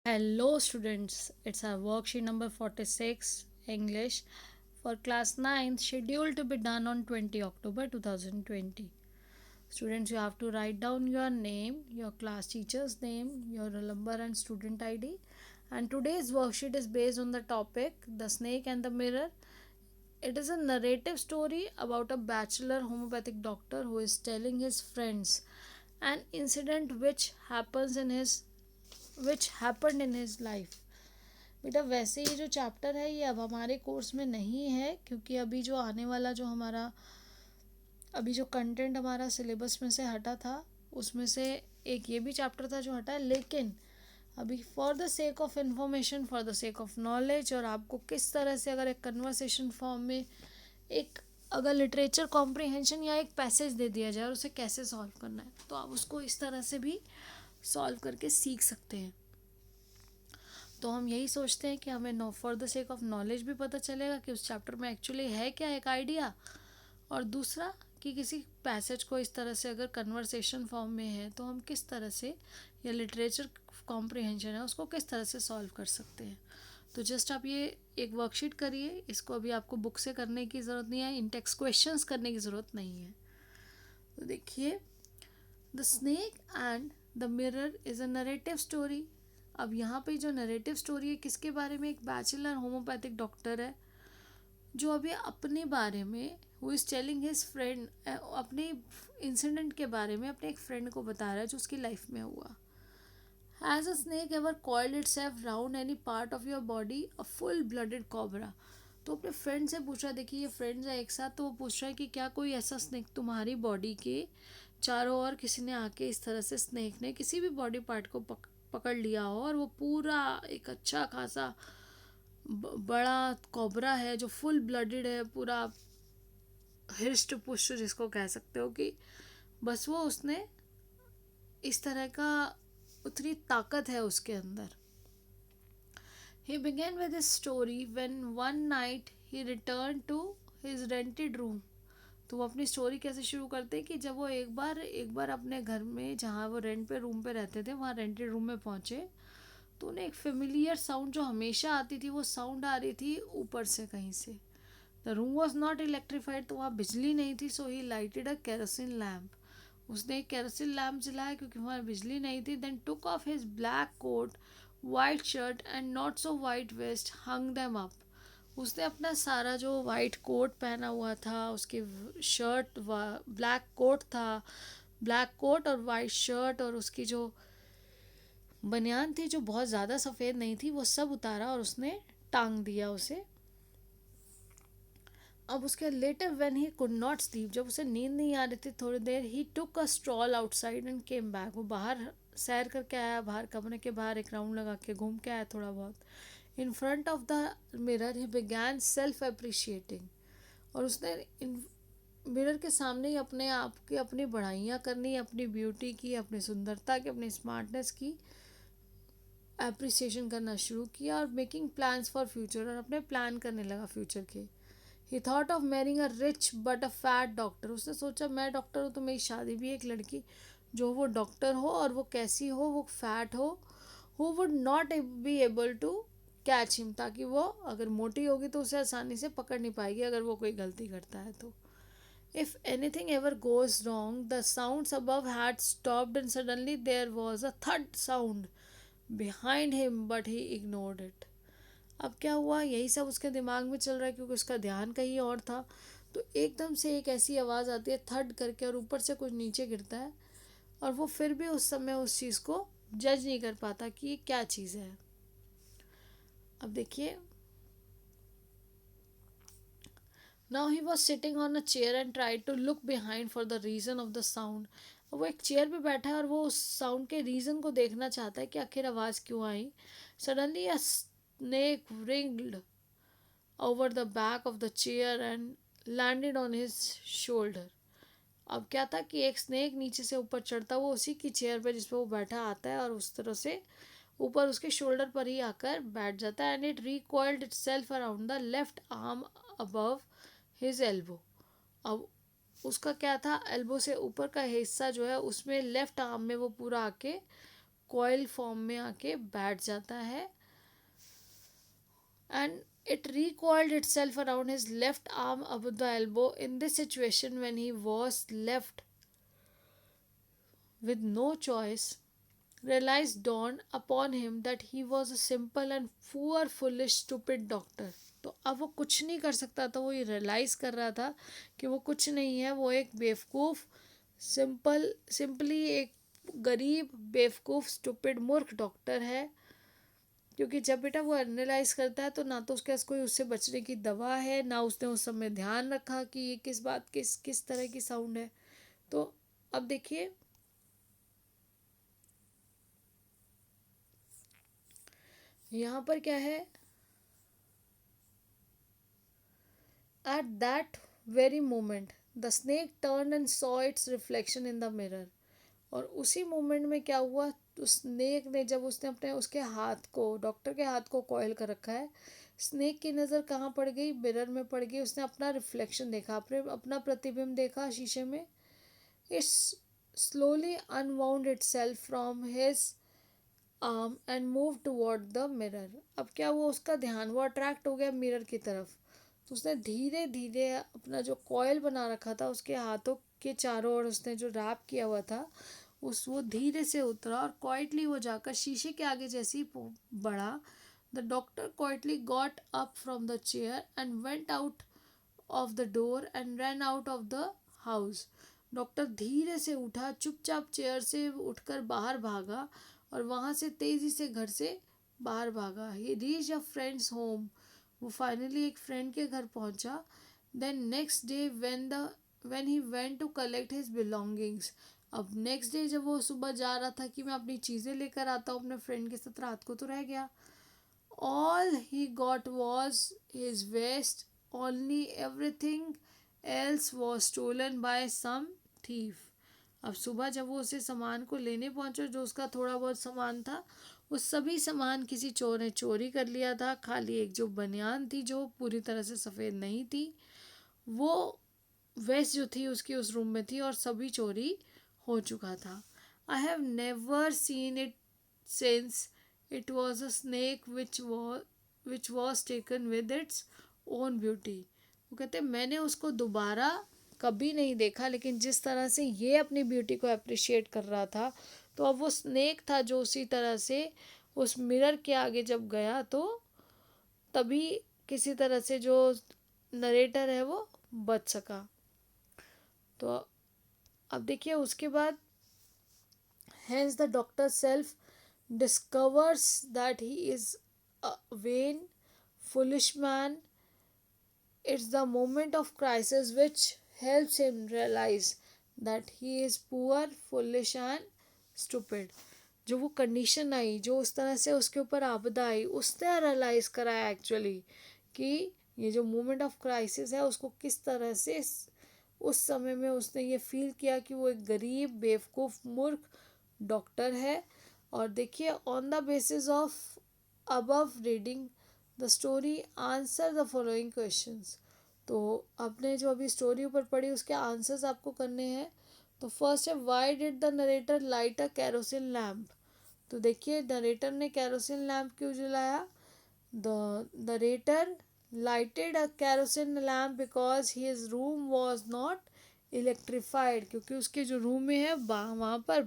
Hello students, it's our worksheet number 46 English for class 9 scheduled to be done on 20 October 2020. Students, you have to write down your name, your class teacher's name, your roll number and student ID. And today's worksheet is based on the topic The Snake and the Mirror. It is a narrative story about a bachelor homeopathic doctor who is telling his friends an incident which happened in his life. बेटा वैसे ये जो chapter है ये अब हमारे course में नहीं है, क्योंकि अभी जो आने वाला जो हमारा अभी जो कंटेंट हमारा सिलेबस में से हटा था उसमें से एक ये भी चैप्टर था जो हटा है। लेकिन अभी for the sake of information, for the sake of knowledge, और आपको किस तरह से अगर एक कन्वर्सेशन फॉर्म में एक अगर लिटरेचर कॉम्प्रिहेंशन या एक पैसेज दे दिया जाए और उसे कैसे सॉल्व करना है, तो आप उसको इस तरह से भी सॉल्व करके सीख सकते हैं। तो हम यही सोचते हैं कि हमें know for the sake of knowledge भी पता चलेगा कि उस चैप्टर में एक्चुअली है क्या, एक आइडिया, और दूसरा कि किसी पैसेज को इस तरह से अगर कन्वर्सेशन फॉर्म में है तो हम किस तरह से, या लिटरेचर कॉम्प्रिहेंशन है उसको किस तरह से सॉल्व कर सकते हैं। तो जस्ट आप ये एक वर्कशीट करिए, इसको अभी आपको बुक से करने की ज़रूरत नहीं है, इन टेक्स्ट क्वेश्चंस करने की ज़रूरत नहीं है। तो देखिए, the snake and the mirror is a narrative story. अब यहाँ पे जो नरेटिव स्टोरी है किसके बारे में, एक बैचलर होम्योपैथिक डॉक्टर है जो अभी अपने बारे में who is telling his friend, अपने इंसिडेंट के बारे में अपने एक फ्रेंड को बता रहा है जो उसकी लाइफ में हुआ। Has a snake ever coiled it self round any part of your body a full blooded cobra. तो अपने फ्रेंड से पूछ रहा है, देखिए ये फ्रेंड्स है एक साथ, तो वो पूछ रहा है कि क्या कोई ऐसा स्नेक तुम्हारी बॉडी के चारों ओर किसी ने आके इस तरह से स्नेक ने किसी भी बॉडी पार्ट को पकड़ लिया हो और वो पूरा एक अच्छा खासा बड़ा कोबरा है जो फुल ब्लडेड है, पूरा हिस्ट पुष्ट जिसको कह सकते हो, कि बस वो उसने इस तरह का उतनी ताकत है उसके अंदर। He began with his story when one night he returned to his rented room. तो वो अपनी स्टोरी कैसे शुरू करते हैं कि जब वो एक बार अपने घर में, जहाँ वो रेंट पे रूम पे रहते थे, वहाँ रेंटेड रूम में पहुँचे तो उन्हें एक फेमिलियर साउंड जो हमेशा आती थी, वो साउंड आ रही थी ऊपर से कहीं से। The room was not electrified, तो वहाँ बिजली नहीं थी, सो ही लाइटेड अ केरोसिन लैम्प। उसने एक केरोसिन लैम्प जलाया क्योंकि वहाँ बिजली नहीं थी। Then took off his black coat, white shirt and not so white vest, hung them up. उसने अपना सारा जो वाइट कोट पहना हुआ था, उसकी शर्ट ब्लैक कोट था, ब्लैक कोट और वाइट शर्ट, और उसकी जो बनियान थी जो बहुत ज़्यादा सफ़ेद नहीं थी, वो सब उतारा और उसने टांग दिया उसे। अब उसके later when he could not sleep, जब उसे नींद नहीं आ रही थी थोड़ी देर, he took a stroll outside and came back. वो बाहर सैर करके आया, बाहर कमरे के बाहर एक राउंड लगा के घूम के आया थोड़ा बहुत। In front of the mirror he began self appreciating, और उसने मिरर के सामने ही अपने आप की अपनी बढ़ाइयाँ करनी, अपनी ब्यूटी की, अपनी सुंदरता की, अपनी स्मार्टनेस की अप्रिसिएशन करना शुरू किया, और मेकिंग प्लान्स फॉर फ्यूचर, और अपने प्लान करने लगा फ्यूचर के। ही thought of marrying a rich but a fat doctor. उसने सोचा मैं डॉक्टर हूँ तो मेरी शादी भी एक लड़की जो वो डॉक्टर हो और वो कैसी हो, वो फैट हो, who would not be able to catch him, ताकि वो अगर मोटी होगी तो उसे आसानी से पकड़ नहीं पाएगी अगर वो कोई गलती करता है तो। If anything ever goes wrong, the sounds above had stopped and suddenly there was a third sound behind him but he ignored it. अब क्या हुआ, यही सब उसके दिमाग में चल रहा है क्योंकि उसका ध्यान कहीं और था। तो एकदम से एक ऐसी आवाज़ आती है थर्ड करके, और ऊपर से कुछ नीचे गिरता है, और वो फिर भी उस समय उस चीज़ को जज नहीं कर पाता कि ये क्या चीज़ है। अब देखिए, now he was sitting on a chair and try to look behind for the reason of the sound. वो एक चेयर पे बैठा है और वो उस साउंड के रीज़न को देखना चाहता है कि आखिर आवाज़ क्यों आई। Suddenly a snake wriggled over the back of the chair and landed on his shoulder। अब क्या था कि एक स्नेक नीचे से ऊपर चढ़ता हुआ उसी की चेयर पे जिस पे वो बैठा आता है, और उस तरह से ऊपर उसके शोल्डर पर ही आकर बैठ जाता है। And it recoiled itself around the left arm above his elbow. अब उसका क्या था, एल्बो से ऊपर का हिस्सा जो है उसमें लेफ्ट आर्म में वो पूरा आके कॉइल फॉर्म में आके बैठ जाता है and it recoiled itself around his left arm above the elbow. In this situation, when he was left with no choice, realized dawned upon him that he was a simple and poor, foolish, stupid doctor. तो अब वो कुछ नहीं कर सकता था, वो ये रियलाइज़ कर रहा था कि वो कुछ नहीं है, वो एक बेवकूफ़ सिंपली एक गरीब बेवकूफ़ स्टूपिड मूर्ख डॉक्टर है. क्योंकि जब बेटा वो एनालाइज करता है तो ना तो उसके पास कोई उससे बचने की दवा है, ना उसने उस समय ध्यान रखा कि ये किस बात किस तरह की साउंड है. तो अब देखिए यहाँ पर क्या है. At that very moment the snake turn and saw it's reflection in the mirror. और उसी मोमेंट में क्या हुआ, तो स्नेक ने जब उसने अपने उसके हाथ को डॉक्टर के हाथ को कॉइल कर रखा है, स्नेक की नज़र कहाँ पड़ गई, मिरर में पड़ गई. उसने अपना रिफ्लेक्शन देखा, अपना प्रतिबिंब देखा शीशे में. It's slowly unwound itself from his arm and move toward the mirror. अब क्या हुआ, उसका ध्यान वो अट्रैक्ट हो गया मिरर की तरफ. तो उसने धीरे धीरे अपना जो कॉइल बना रखा था उसके हाथों के चारों ओर उसने जो रैप किया हुआ था उस वो धीरे से उतरा और क्वाइटली वो जाकर शीशे के आगे जैसे ही बढ़ा. The doctor quietly got up from the chair and went out of the door and run out of the house. Doctor धीरे से उठा, चुपचाप चेयर से उठकर बाहर भागा और वहाँ से तेज़ी से घर से बाहर भागा. He reach a friend's home. वो फाइनली एक फ्रेंड के घर पहुँचा. Then next day when he went to collect his belongings. अब नेक्स्ट डे जब वो सुबह जा रहा था कि मैं अपनी चीज़ें लेकर आता हूँ अपने फ्रेंड के साथ, रात को तो रह गया. All he got was his vest only, everything else was stolen by some thief. अब सुबह जब वो उसे सामान को लेने पहुंचा, जो उसका थोड़ा बहुत सामान था वो सभी सामान किसी चोर ने चोरी कर लिया था. खाली एक जो बनियान थी जो पूरी तरह से सफ़ेद नहीं थी, वो वेस्ट जो थी उसकी उस रूम में थी और सभी चोरी हो चुका था. I have never seen it since it was a snake which was taken with its own beauty. वो कहते मैंने उसको दोबारा कभी नहीं देखा, लेकिन जिस तरह से ये अपनी ब्यूटी को अप्रिशिएट कर रहा था, तो अब वो स्नेक था जो उसी तरह से उस मिरर के आगे जब गया तो तभी किसी तरह से जो नरेटर है वो बच सका. तो अब देखिए उसके बाद hence the doctor self discovers that he is a vain foolish man. It's the moment of crisis which helps him realize that he is poor, foolish and stupid. जो वो कंडीशन आई, जो उस तरह से उसके ऊपर आपदा आई, उसने रियलाइज़ कराया एक्चुअली कि ये जो मोमेंट ऑफ क्राइसिस है उसको किस तरह से उस समय में उसने ये फील किया कि वो एक गरीब बेवकूफ़ मूर्ख डॉक्टर है. और देखिए on the basis of above reading the story answer the following questions. तो आपने जो अभी स्टोरी ऊपर पढ़ी उसके आंसर्स आपको करने हैं. तो फर्स्ट है, why did the narrator light a kerosene lamp. तो देखिए नरेटर ने कैरोसिन लैम्प क्यों जलाया. The narrator lighted a kerosene lamp because his room was not electrified. क्योंकि उसके जो रूम में है वहाँ पर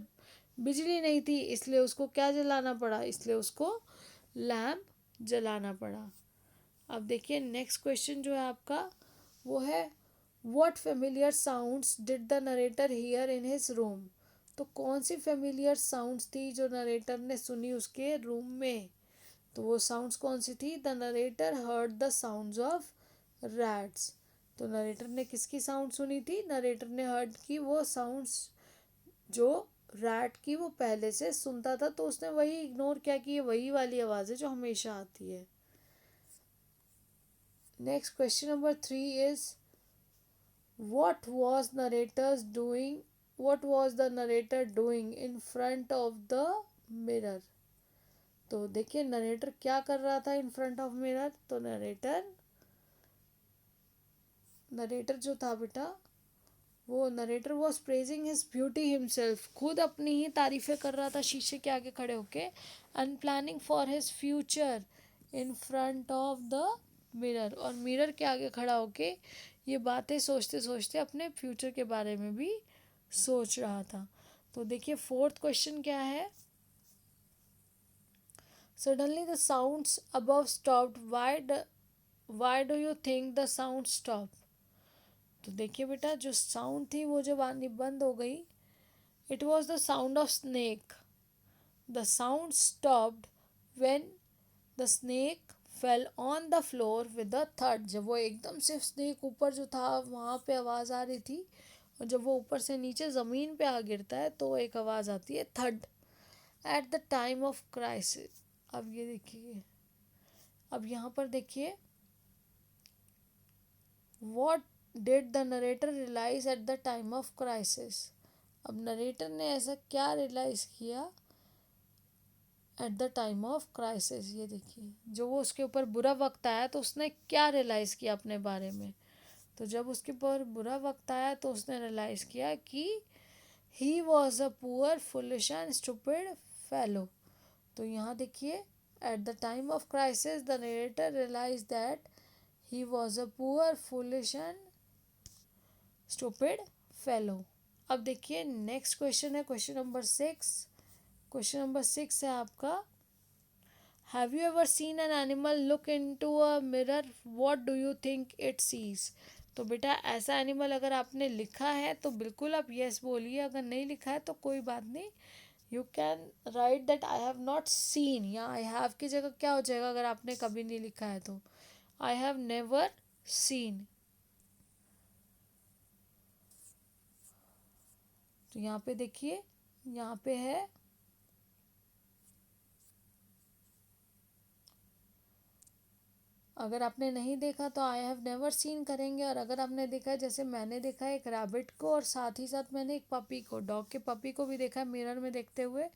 बिजली नहीं थी, इसलिए उसको क्या जलाना पड़ा, इसलिए उसको लैम्प जलाना पड़ा. अब देखिए नेक्स्ट क्वेश्चन जो है आपका वो है, what familiar sounds did the narrator here in his room. तो कौन सी फेमिलियर साउंड्स थी जो नरेटर ने सुनी उसके रूम में. तो वो साउंड्स कौन सी थी. The narrator heard the sounds of rats. तो नरेटर ने किसकी साउंड सुनी थी, नरेटर ने हर्ड की वो साउंड्स जो रैट की वो पहले से सुनता था, तो उसने वही इग्नोर किया कि ये वही वाली आवाज़ है जो हमेशा आती है. Next question number 3 is what was the narrator doing in front of the mirror. तो देखिए नरेटर क्या कर रहा था इन फ्रंट ऑफ मिरर. तो नरेटर जो था बेटा वो narrator was praising his beauty himself, खुद अपनी ही तारीफें कर रहा था शीशे के आगे खड़े होके, and planning for his future in front of the mirror, और मिरर के आगे खड़ा होके ये बातें सोचते सोचते अपने फ्यूचर के बारे में भी सोच रहा था। तो देखिए फोर्थ क्वेश्चन क्या है। Suddenly the sounds above stopped, why do you think the sound stop. तो देखिए बेटा जो साउंड थी वो जब आनी बंद हो गई, it was the sound of snake. The sound stopped when the snake fell on the floor with a third. जब वो एकदम से स्नेक ऊपर जो था वहाँ पे आवाज़ आ रही थी, और जब वो ऊपर से नीचे ज़मीन पे आ गिरता है तो एक आवाज़ आती है third. At the time of crisis. अब ये देखिए, अब यहाँ पर देखिए, what did the narrator realise at the time of crisis. अब नरेटर ने ऐसा क्या रियलाइज़ किया at the time of crisis. ये देखिए जो वो उसके ऊपर बुरा वक्त आया तो उसने क्या रियलाइज़ किया अपने बारे में। तो जब उसके ऊपर बुरा वक्त आया तो उसने रियलाइज़ किया कि he was a poor foolish and stupid fellow. तो यहाँ देखिए, at the time of crisis the narrator realise that he was a poor foolish and stupid fellow. अब देखिए नेक्स्ट क्वेश्चन है क्वेश्चन नंबर 6। क्वेश्चन नंबर 6 है आपका, have you ever seen an animal look into a mirror, what do you think it sees. तो बेटा ऐसा animal अगर आपने लिखा है तो बिल्कुल आप यस बोलिए, अगर नहीं लिखा है तो कोई बात नहीं, you can write that I have not seen, या आई हैव की जगह क्या हो जाएगा अगर आपने कभी नहीं लिखा है तो आई हैव नेवर सीन। तो यहाँ पे देखिए, यहाँ पे है अगर आपने नहीं देखा तो आई हैव नेवर सीन करेंगे, और अगर आपने देखा है जैसे मैंने देखा है एक रैबिट को, और साथ ही साथ मैंने एक पपी को, डॉग के पपी को भी देखा है मिरर में देखते हुए,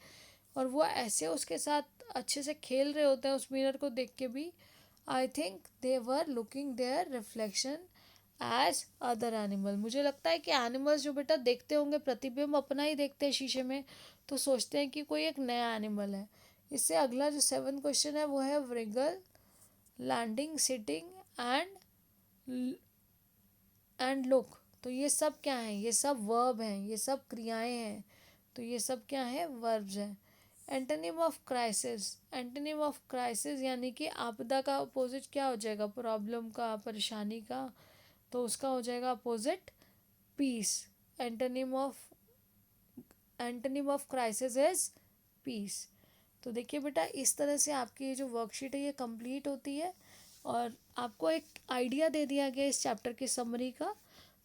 और वो ऐसे उसके साथ अच्छे से खेल रहे होते हैं उस मिरर को देख के भी। I think they were looking their reflection as other animal. मुझे लगता है कि एनिमल्स जो बेटा देखते होंगे प्रतिबिंब अपना ही देखते हैं शीशे में, तो सोचते हैं कि कोई एक नया एनिमल है। इससे अगला जो 7 क्वेश्चन है वो है व्रिगल, लैंडिंग, सिटिंग एंड लुक। तो ये सब क्या है, ये सब वर्ब हैं, ये सब क्रियाएं हैं। तो ये सब क्या है, वर्ब्स हैं। Antonym of crisis, antonym of crisis यानी कि आपदा का अपोजिट क्या हो जाएगा, प्रॉब्लम का, परेशानी का, तो उसका हो जाएगा opposite peace. Antonym of antonym of crisis is peace. तो देखिए बेटा इस तरह से आपकी ये जो वर्कशीट है ये कंप्लीट होती है, और आपको एक आइडिया दे दिया गया इस चैप्टर की समरी का।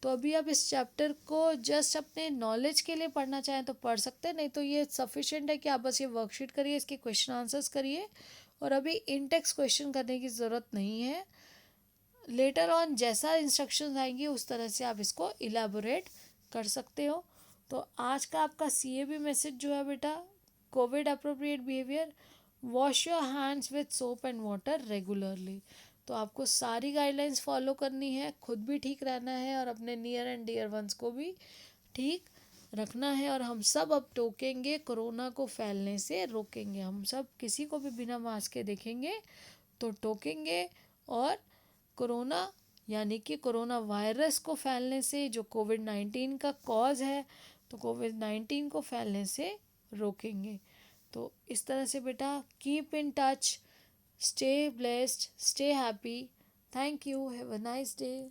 तो अभी आप इस चैप्टर को जस्ट अपने नॉलेज के लिए पढ़ना चाहें तो पढ़ सकते हैं, नहीं तो ये सफिशिएंट है कि आप बस ये वर्कशीट करिए, इसके क्वेश्चन आंसर्स करिए, और अभी इन टेक्स्ट क्वेश्चन करने की ज़रूरत नहीं है। लेटर ऑन जैसा इंस्ट्रक्शंस आएंगी उस तरह से आप इसको इलेबोरेट कर सकते हो। तो आज का आपका CAB मैसेज जो है बेटा, Covid appropriate behaviour, wash your hands with soap and water regularly. तो आपको सारी गाइडलाइंस फॉलो करनी है, खुद भी ठीक रहना है और अपने नियर एंड डियर वंस को भी ठीक रखना है, और हम सब अब टोकेंगे, कोरोना को फैलने से रोकेंगे। हम सब किसी को भी बिना मास्क के देखेंगे तो टोकेंगे, और कोरोना यानी कि कोरोना वायरस को फैलने से, जो कोविड-19 का कॉज है, तो कोविड-19 को फैलने से रोकेंगे। तो इस तरह से बेटा keep in touch, stay blessed, stay happy. Thank you, have a nice day.